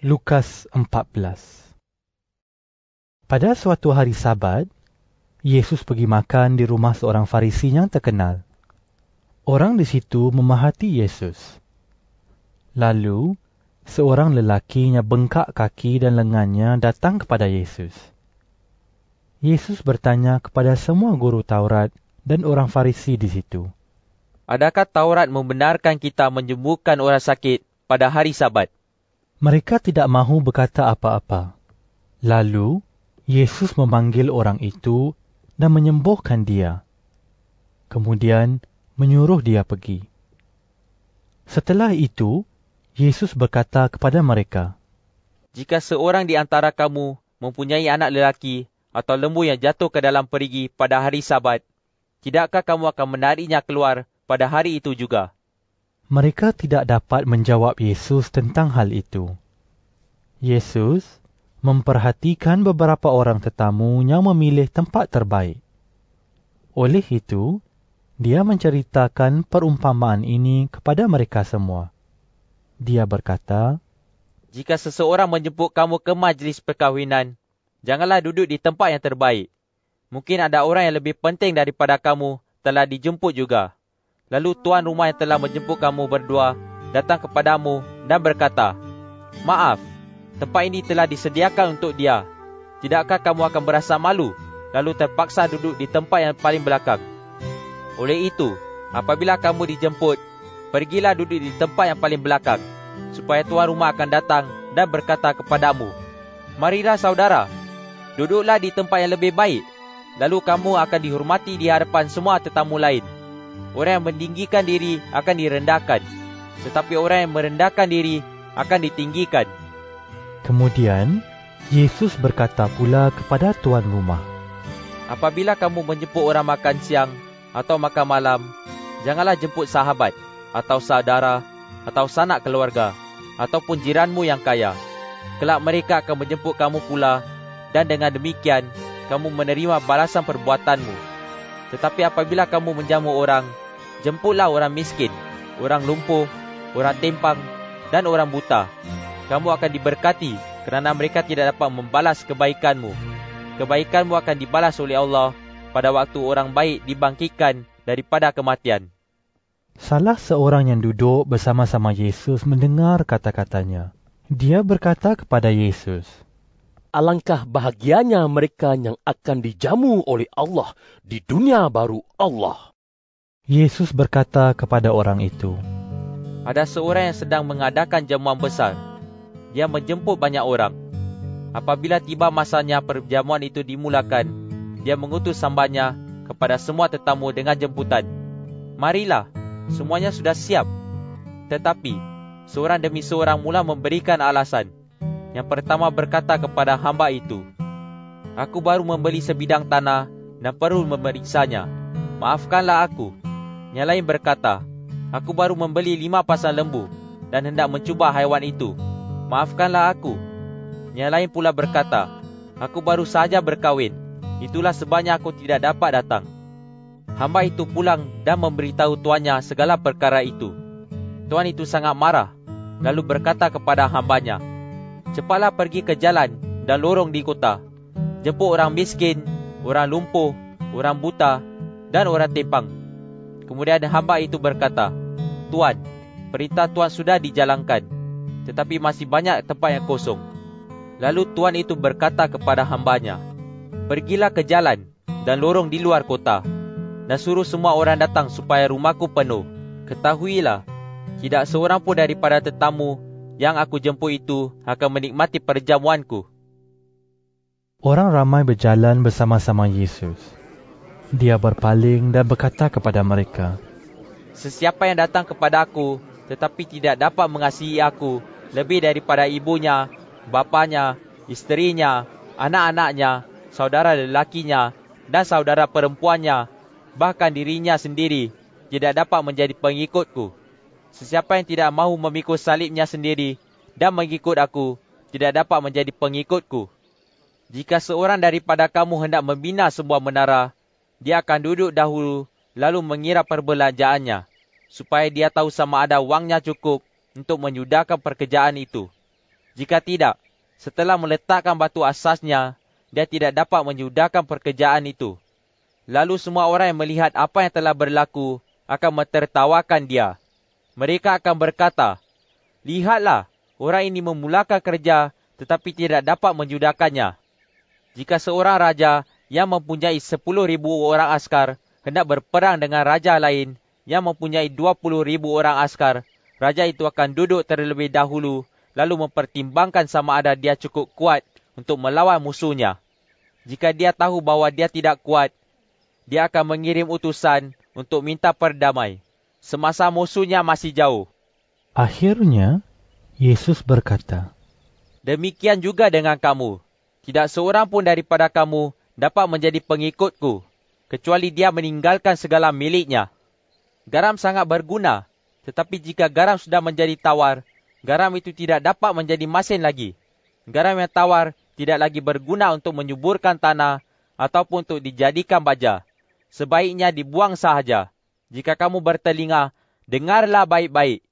Lukas 14. Pada suatu hari Sabat, Yesus pergi makan di rumah seorang Farisi yang terkenal. Orang di situ memahati Yesus. Lalu, seorang lelaki yang bengkak kaki dan lengannya datang kepada Yesus. Yesus bertanya kepada semua guru Taurat dan orang Farisi di situ, "Adakah Taurat membenarkan kita menyembuhkan orang sakit pada hari Sabat?" Mereka tidak mahu berkata apa-apa. Lalu, Yesus memanggil orang itu dan menyembuhkan dia. Kemudian, menyuruh dia pergi. Setelah itu, Yesus berkata kepada mereka, "Jika seorang di antara kamu mempunyai anak lelaki atau lembu yang jatuh ke dalam perigi pada hari Sabat, tidakkah kamu akan menariknya keluar pada hari itu juga?" Mereka tidak dapat menjawab Yesus tentang hal itu. Yesus memperhatikan beberapa orang tetamu yang memilih tempat terbaik. Oleh itu, dia menceritakan perumpamaan ini kepada mereka semua. Dia berkata, "Jika seseorang menjemput kamu ke majlis perkahwinan, janganlah duduk di tempat yang terbaik. Mungkin ada orang yang lebih penting daripada kamu telah dijemput juga. Lalu tuan rumah yang telah menjemput kamu berdua datang kepadamu dan berkata, 'Maaf, tempat ini telah disediakan untuk dia.' Tidakkah kamu akan berasa malu, lalu terpaksa duduk di tempat yang paling belakang? Oleh itu, apabila kamu dijemput, pergilah duduk di tempat yang paling belakang, supaya tuan rumah akan datang dan berkata kepadamu, 'Marilah saudara, duduklah di tempat yang lebih baik.' Lalu kamu akan dihormati di hadapan semua tetamu lain. Orang yang meninggikan diri akan direndahkan, tetapi orang yang merendahkan diri akan ditinggikan." Kemudian, Yesus berkata pula kepada tuan rumah, "Apabila kamu menjemput orang makan siang atau makan malam, janganlah jemput sahabat, atau saudara, atau sanak keluarga, ataupun jiranmu yang kaya. Kelak mereka akan menjemput kamu pula, dan dengan demikian, kamu menerima balasan perbuatanmu. Tetapi apabila kamu menjamu orang, jemputlah orang miskin, orang lumpuh, orang timpang, dan orang buta. Kamu akan diberkati kerana mereka tidak dapat membalas kebaikanmu. Kebaikanmu akan dibalas oleh Allah pada waktu orang baik dibangkitkan daripada kematian." Salah seorang yang duduk bersama-sama Yesus mendengar kata-katanya. Dia berkata kepada Yesus, "Alangkah bahagianya mereka yang akan dijamu oleh Allah di dunia baru Allah." Yesus berkata kepada orang itu, "Ada seorang yang sedang mengadakan jamuan besar. Dia menjemput banyak orang. Apabila tiba masanya perjamuan itu dimulakan, dia mengutus sambannya kepada semua tetamu dengan jemputan, 'Marilah, semuanya sudah siap.' Tetapi seorang demi seorang mula memberikan alasan. Yang pertama berkata kepada hamba itu, 'Aku baru membeli sebidang tanah dan perlu memeriksanya. Maafkanlah aku.' Yang lain berkata, 'Aku baru membeli 5 pasang lembu dan hendak mencuba haiwan itu. Maafkanlah aku.' Yang lain pula berkata, 'Aku baru saja berkahwin. Itulah sebabnya aku tidak dapat datang.' Hamba itu pulang dan memberitahu tuannya segala perkara itu. Tuan itu sangat marah, lalu berkata kepada hambanya, 'Cepatlah pergi ke jalan dan lorong di kota. Jemput orang miskin, orang lumpuh, orang buta, dan orang timpang.' Kemudian hamba itu berkata, 'Tuan, perintah Tuan sudah dijalankan, tetapi masih banyak tempat yang kosong.' Lalu tuan itu berkata kepada hambanya, 'Pergilah ke jalan dan lorong di luar kota, dan suruh semua orang datang supaya rumahku penuh. Ketahuilah, tidak seorang pun daripada tetamu yang aku jemput itu akan menikmati perjamuanku.'" Orang ramai berjalan bersama-sama Yesus. Dia berpaling dan berkata kepada mereka, "Sesiapa yang datang kepada aku, tetapi tidak dapat mengasihi aku lebih daripada ibunya, bapanya, isterinya, anak-anaknya, saudara lelakinya, dan saudara perempuannya, bahkan dirinya sendiri, tidak dapat menjadi pengikutku. Sesiapa yang tidak mahu memikul salibnya sendiri dan mengikut aku, tidak dapat menjadi pengikutku. Jika seorang daripada kamu hendak membina sebuah menara, dia akan duduk dahulu lalu mengira perbelanjaannya, supaya dia tahu sama ada wangnya cukup untuk menyudahkan pekerjaan itu. Jika tidak, setelah meletakkan batu asasnya, dia tidak dapat menyudahkan pekerjaan itu. Lalu semua orang yang melihat apa yang telah berlaku akan mentertawakan dia. Mereka akan berkata, "Lihatlah, orang ini memulakan kerja tetapi tidak dapat menyudahkannya." Jika seorang raja yang mempunyai 10,000 orang askar hendak berperang dengan raja lain yang mempunyai 20,000 orang askar, raja itu akan duduk terlebih dahulu lalu mempertimbangkan sama ada dia cukup kuat untuk melawan musuhnya. Jika dia tahu bahawa dia tidak kuat, dia akan mengirim utusan untuk minta perdamai semasa musuhnya masih jauh. Akhirnya, Yesus berkata, Demikian juga dengan kamu. Tidak seorang pun daripada kamu dapat menjadi pengikutku, kecuali dia meninggalkan segala miliknya. Garam sangat berguna, tetapi jika garam sudah menjadi tawar, garam itu tidak dapat menjadi masin lagi. Garam yang tawar tidak lagi berguna untuk menyuburkan tanah ataupun untuk dijadikan baja. Sebaiknya dibuang sahaja. Jika kamu bertelinga, dengarlah baik-baik.